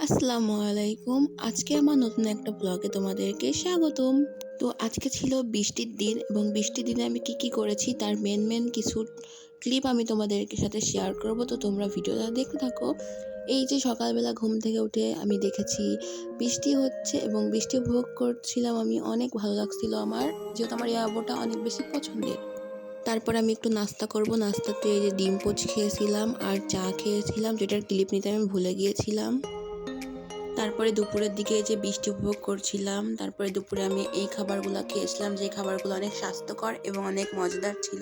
আসসালামু আলাইকুম। আজকে আমার নতুন একটা ব্লগে তোমাদেরকে স্বাগতম। তো আজকে ছিল বৃষ্টির দিন এবং বৃষ্টির দিনে আমি কি করেছি তার মেন কিছু ক্লিপ আমি তোমাদেরকে সাথে শেয়ার করব। তো তোমরা ভিডিওটা দেখতে থাকো। এই যে সকালবেলা ঘুম থেকে উঠে আমি দেখেছি বৃষ্টি হচ্ছে এবং বৃষ্টি উপভোগ করছিলাম আমি। অনেক ভালো লাগছিল আমার, যেহেতু আমার এই আবহাওয়াটা অনেক বেশি পছন্দের। তারপর আমি একটু নাস্তা করব। নাস্তাতে এই যে ডিম পোচ খেয়েছিলাম আর চা খেয়েছিলাম, যেটার ক্লিপ নিতে আমি ভুলে গিয়েছিলাম। তারপরে দুপুরের দিকে যে বৃষ্টি উপভোগ করছিলাম। তারপরে দুপুরে আমি এই খাবারগুলো খেয়েছিলাম, যে খাবারগুলো অনেক স্বাস্থ্যকর এবং অনেক মজাদার ছিল।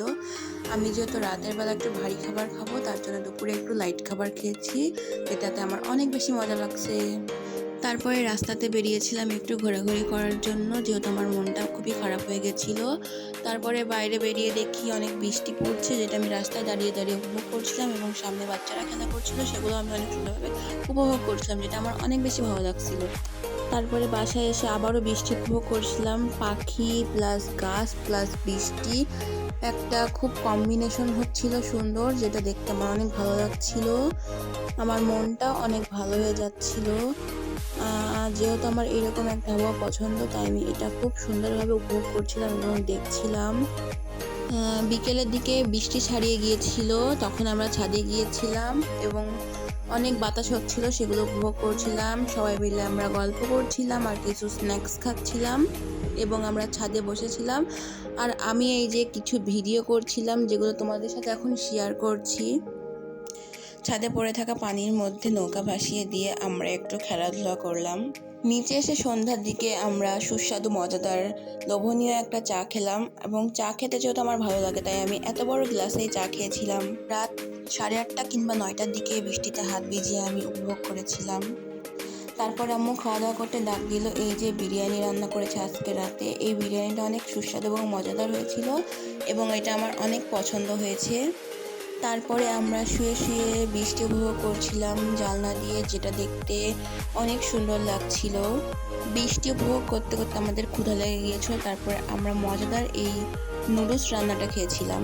আমি যেহেতু রাতের বেলা একটু ভারী খাবার খাবো, তার জন্য দুপুরে একটু লাইট খাবার খেয়েছি, যেটাতে আমার অনেক বেশি মজা লাগছে। তারপরে রাস্তাতে বেরিয়েছিলাম একটু ঘোরাঘুরি করার জন্য, যেহেতু আমার মনটা খুবই খারাপ হয়ে গেছিলো। তারপরে বাইরে বেরিয়ে দেখি অনেক বৃষ্টি পড়ছে, যেটা আমি রাস্তায় দাঁড়িয়ে উপভোগ করছিলাম এবং সামনে বাচ্চারা খেলা করছিল, সেগুলো আমি অনেক সুন্দরভাবে উপভোগ করছিলাম, যেটা আমার অনেক বেশি ভালো লাগছিল। তারপরে বাসায় এসে আবারও বৃষ্টি উপভোগ করছিলাম। পাখি প্লাস গাছ প্লাস বৃষ্টি একটা খুব কম্বিনেশন হচ্ছিল সুন্দর, যেটা দেখতে আমার অনেক ভালো লাগছিল। আমার মনটা অনেক ভালো হয়ে যাচ্ছিল। যেহেতু আমার এরকম একটা আবহাওয়া পছন্দ, তাই আমি এটা খুব সুন্দরভাবে উপভোগ করছিলাম এবং দেখছিলাম। বিকেলের দিকে বৃষ্টি ছাড়িয়ে গিয়েছিল, তখন আমরা ছাদে গিয়েছিলাম এবং অনেক বাতাস হচ্ছিল, সেগুলো উপভোগ করছিলাম। সবাই মিলে আমরা গল্প করছিলাম আর কিছু স্ন্যাক্স খাচ্ছিলাম এবং আমরা ছাদে বসেছিলাম। আর আমি এই যে কিছু ভিডিও করছিলাম, যেগুলো তোমাদের সাথে এখন শেয়ার করছি। ছাদে পড়ে থাকা পানির মধ্যে নৌকা ভাসিয়ে দিয়ে আমরা একটু খেলাধুলা করলাম। নিচে এসে সন্ধ্যার দিকে আমরা সুস্বাদু মজাদার লোভনীয় একটা চা খেলাম এবং চা খেতে যেহেতু আমার ভালো লাগে, তাই আমি এত বড় গ্লাসেই চা খেয়েছিলাম। রাত 8:30 কিংবা 9টার দিকে বৃষ্টিতে হাত ভিজিয়ে আমি উপভোগ করেছিলাম। তারপর আম্মু খাওয়া দাওয়া করতে ডাক দিল। এই যে বিরিয়ানি রান্না করেছে আজকে রাতে, এই বিরিয়ানিটা অনেক সুস্বাদু এবং মজাদার হয়েছিল এবং এটা আমার অনেক পছন্দ হয়েছে। তারপরে আমরা শুয়ে শুয়ে বৃষ্টি উপভোগ করছিলাম জানলা দিয়ে, যেটা দেখতে অনেক সুন্দর লাগছিল। বৃষ্টি উপভোগ করতে করতে আমাদের ক্ষুধা লেগে গিয়েছিল। তারপরে আমরা মজাদার এই নুডলস রান্নাটা খেয়েছিলাম।